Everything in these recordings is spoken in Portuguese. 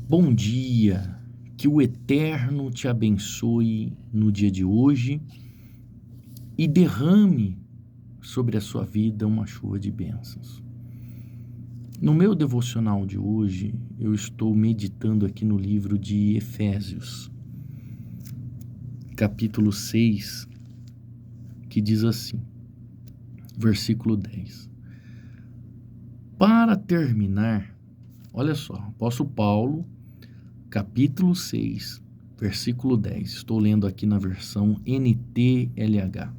Bom dia, que o Eterno te abençoe no dia de hoje e derrame sobre a sua vida uma chuva de bênçãos. No meu devocional de hoje, eu estou meditando aqui no livro de Efésios, capítulo 6, que diz assim, versículo 10. Para terminar, olha só, apóstolo Paulo, capítulo 6, versículo 10. Estou lendo aqui na versão NTLH.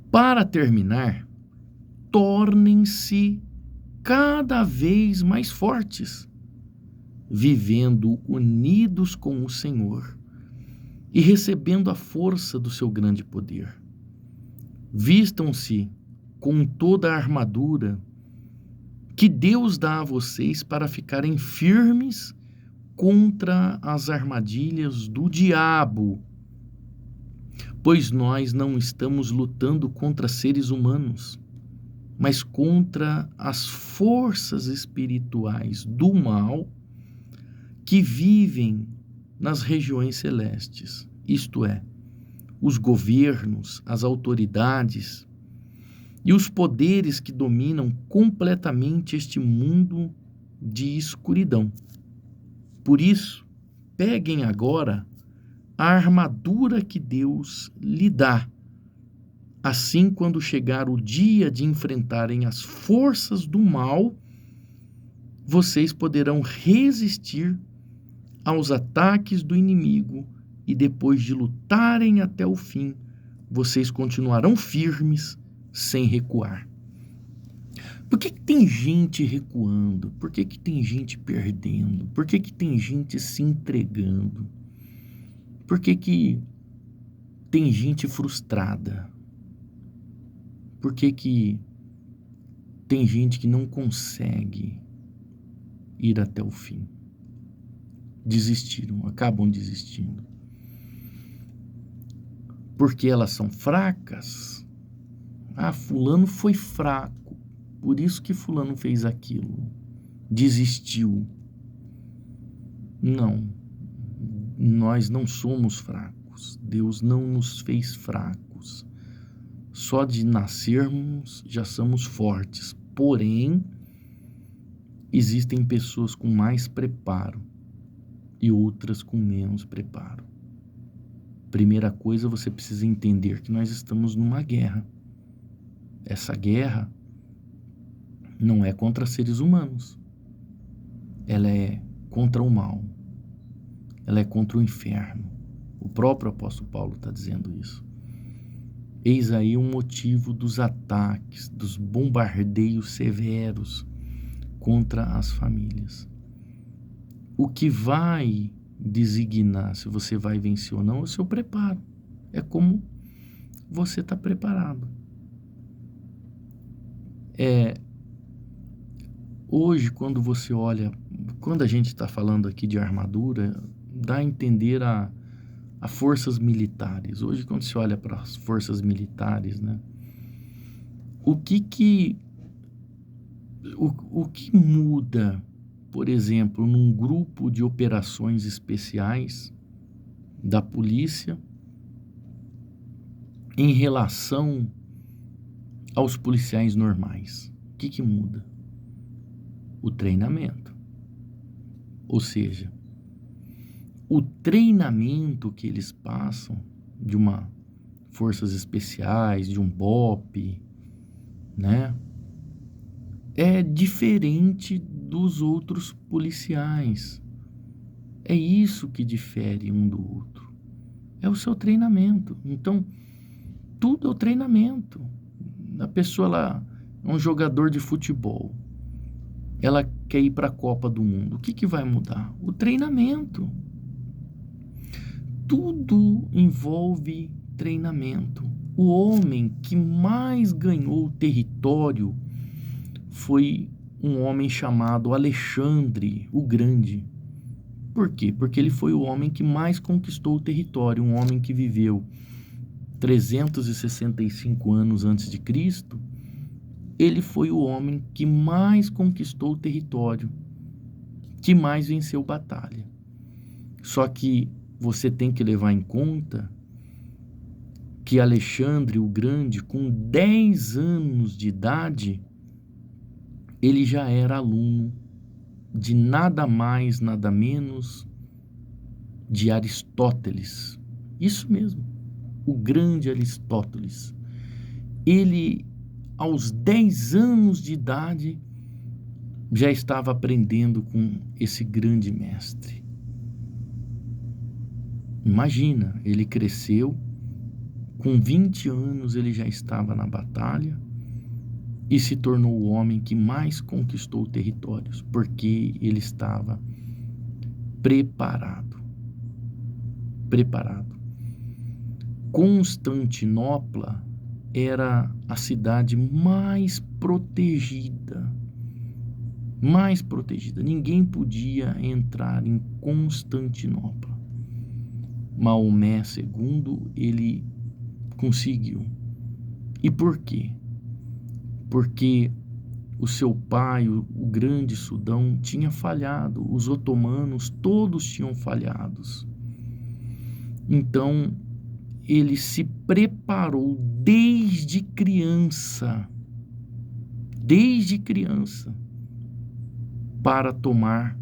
Para terminar, tornem-se cada vez mais fortes, vivendo unidos com o Senhor e recebendo a força do seu grande poder. Vistam-se com toda a armadura que Deus dá a vocês para ficarem firmes contra as armadilhas do diabo, pois nós não estamos lutando contra seres humanos, mas contra as forças espirituais do mal que vivem nas regiões celestes, isto é, os governos, as autoridades e os poderes que dominam completamente este mundo de escuridão. Por isso, peguem agora a armadura que Deus lhe dá. Assim, quando chegar o dia de enfrentarem as forças do mal, vocês poderão resistir aos ataques do inimigo e depois de lutarem até o fim, vocês continuarão firmes sem recuar. Por que tem gente recuando? Por que tem gente perdendo? Por que tem gente se entregando? Por que tem gente frustrada? Por que tem gente que não consegue ir até o fim? Desistiram, acabam desistindo. Porque elas são fracas? Ah, fulano foi fraco, por isso que fulano fez aquilo. Desistiu. Não, nós não somos fracos. Deus não nos fez fracos. Só de nascermos já somos fortes. Porém, existem pessoas com mais preparo e outras com menos preparo. Primeira coisa, você precisa entender que nós estamos numa guerra. Essa guerra não é contra seres humanos. Ela é contra o mal. Ela é contra o inferno. O próprio apóstolo Paulo está dizendo isso. Eis aí um motivo dos ataques, dos bombardeios severos contra as famílias. O que vai designar se você vai vencer ou não é o seu preparo. É como você está preparado. Hoje, quando você olha, quando a gente está falando aqui de armadura, dá a entender a forças militares. Hoje, quando se olha para as forças militares, né? O que muda, por exemplo, num grupo de operações especiais da polícia em relação aos policiais normais? O que muda? O treinamento. Ou seja, o treinamento que eles passam de uma forças especiais, de um BOP, né? É diferente dos outros policiais. É isso que difere um do outro. É o seu treinamento. Então, tudo é o treinamento. A pessoa lá é um jogador de futebol. Ela quer ir para a Copa do Mundo. O que vai mudar? O treinamento. Tudo envolve treinamento. O homem que mais ganhou território foi um homem chamado Alexandre o Grande. Por quê? Porque ele foi o homem que mais conquistou o território, um homem que viveu 365 anos antes de Cristo. Ele foi o homem que mais conquistou o território. que mais venceu batalha. Só que você tem que levar em conta que Alexandre o Grande, com 10 anos de idade, ele já era aluno de nada mais, nada menos de Aristóteles. Isso mesmo, o grande Aristóteles. Ele, aos 10 anos de idade, já estava aprendendo com esse grande mestre. Imagina, ele cresceu, com 20 anos ele já estava na batalha e se tornou o homem que mais conquistou territórios, porque ele estava preparado. Preparado. Constantinopla era a cidade mais protegida. Mais protegida. Ninguém podia entrar em Constantinopla. Maomé II, ele conseguiu. E por quê? Porque o seu pai, o grande Sudão, tinha falhado. Os otomanos todos tinham falhado. Então, ele se preparou desde criança, para tomar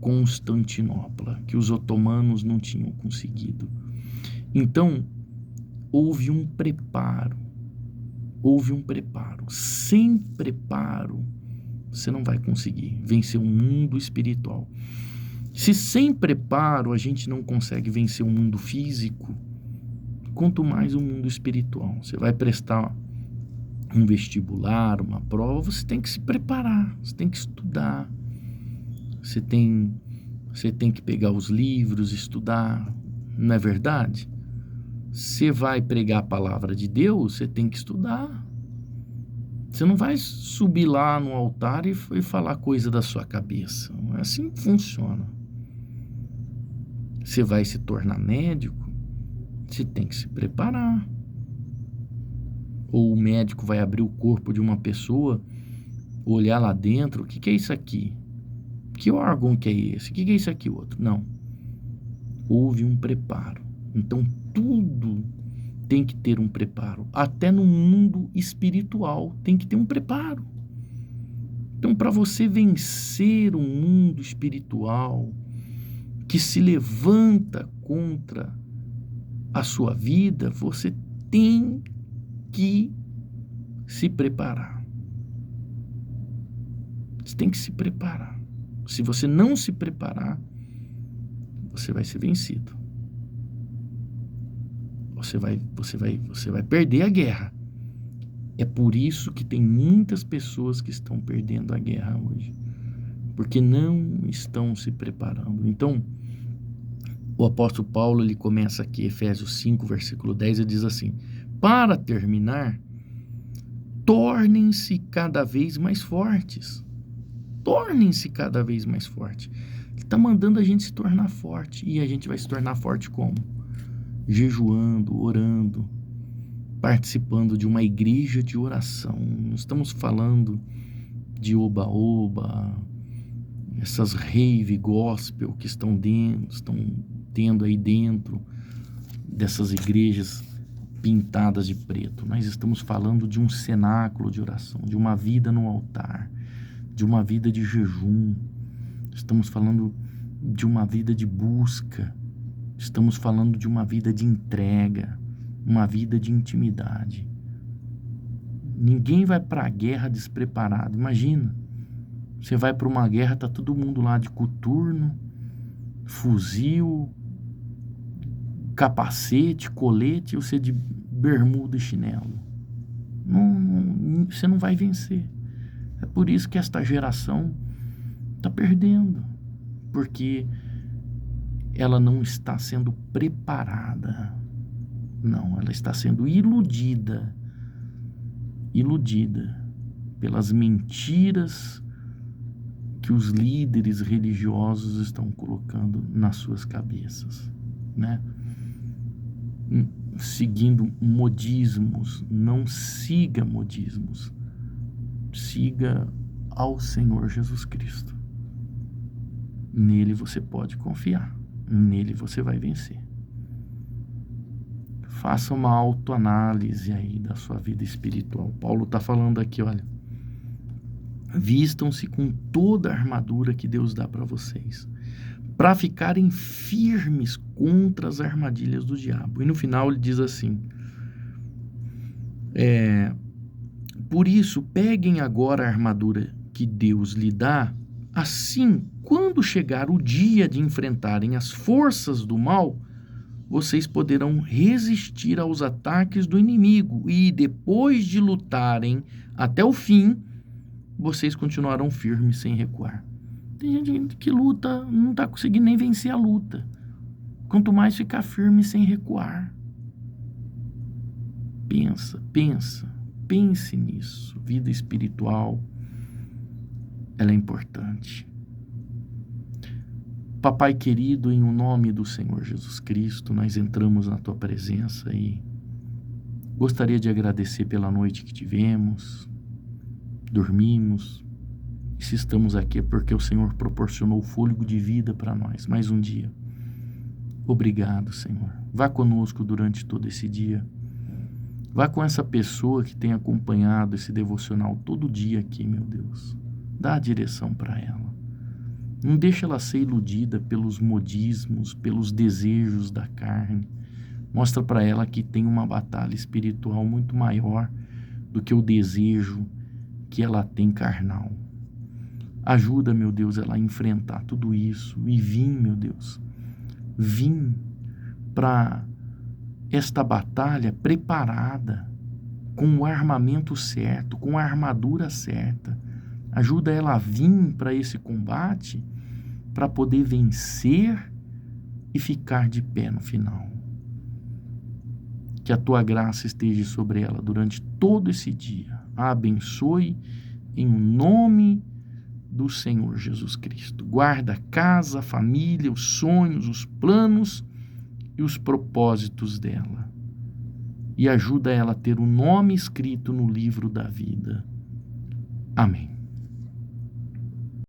Constantinopla, que os otomanos não tinham conseguido. Então, houve um preparo. Sem preparo, você não vai conseguir vencer o mundo espiritual. Se sem preparo a gente não consegue vencer o mundo físico, quanto mais o mundo espiritual. Você vai prestar um vestibular, uma prova, você tem que se preparar, você tem que estudar, você tem que pegar os livros, estudar, não é verdade? Você vai pregar a palavra de Deus, você tem que estudar. Você não vai subir lá no altar e falar coisa da sua cabeça. Não é assim que funciona. Você vai se tornar médico, você tem que se preparar. Ou o médico vai abrir o corpo de uma pessoa, olhar lá dentro, o que é isso aqui? Que órgão que é esse? O que é isso aqui outro? Não. Houve um preparo. Então, tudo tem que ter um preparo. Até no mundo espiritual tem que ter um preparo. Então, para você vencer o mundo espiritual que se levanta contra a sua vida, você tem que se preparar. Você tem que se preparar. Se você não se preparar, você vai ser vencido. Você vai perder a guerra. É por isso que tem muitas pessoas que estão perdendo a guerra hoje, porque não estão se preparando. Então, o apóstolo Paulo, ele começa aqui, Efésios 5, versículo 10, ele diz assim: para terminar, tornem-se cada vez mais fortes. Tornem-se cada vez mais fortes. Ele está mandando a gente se tornar forte. E a gente vai se tornar forte como? Jejuando, orando, participando de uma igreja de oração. Não estamos falando de oba-oba, essas rave gospel que estão tendo aí dentro dessas igrejas pintadas de preto. Nós estamos falando de um cenáculo de oração, de uma vida no altar, de uma vida de jejum. Estamos falando de uma vida de busca. Estamos falando de uma vida de entrega, uma vida de intimidade. Ninguém vai para a guerra despreparado. Imagina, você vai para uma guerra, tá todo mundo lá de coturno, fuzil, capacete, colete, e você de bermuda e chinelo. Você não vai vencer. É por isso que esta geração está perdendo, porque ela não está sendo preparada. Não, ela está sendo iludida pelas mentiras que os líderes religiosos estão colocando nas suas cabeças, né? Seguindo modismos. Não siga modismos. Siga ao Senhor Jesus Cristo. Nele você pode confiar. Nele você vai vencer. Faça uma autoanálise aí da sua vida espiritual. Paulo está falando aqui, olha. Vistam-se com toda a armadura que Deus dá para vocês, para ficarem firmes contra as armadilhas do diabo. E no final ele diz assim, por isso, peguem agora a armadura que Deus lhe dá, assim, quando chegar o dia de enfrentarem as forças do mal, vocês poderão resistir aos ataques do inimigo e, depois de lutarem até o fim, vocês continuarão firmes sem recuar. Tem gente que luta, não está conseguindo nem vencer a luta. Quanto mais ficar firme sem recuar. Pense nisso. Vida espiritual, ela é importante. Papai querido, em o nome do Senhor Jesus Cristo, nós entramos na tua presença e gostaria de agradecer pela noite que tivemos, dormimos, e se estamos aqui é porque o Senhor proporcionou o fôlego de vida para nós, mais um dia. Obrigado, Senhor. Vá conosco durante todo esse dia. Vá com essa pessoa que tem acompanhado esse devocional todo dia aqui, meu Deus. Dá a direção para ela. Não deixa ela ser iludida pelos modismos, pelos desejos da carne. Mostra para ela que tem uma batalha espiritual muito maior do que o desejo que ela tem carnal. Ajuda, meu Deus, ela a enfrentar tudo isso. E vim, meu Deus, vim para esta batalha preparada, com o armamento certo, com a armadura certa. Ajuda ela a vir para esse combate para poder vencer e ficar de pé no final. Que a tua graça esteja sobre ela durante todo esse dia. A abençoe em nome do Senhor Jesus Cristo. Guarda a casa, a família, os sonhos, os planos e os propósitos dela. E ajuda ela a ter o nome escrito no livro da vida. Amém.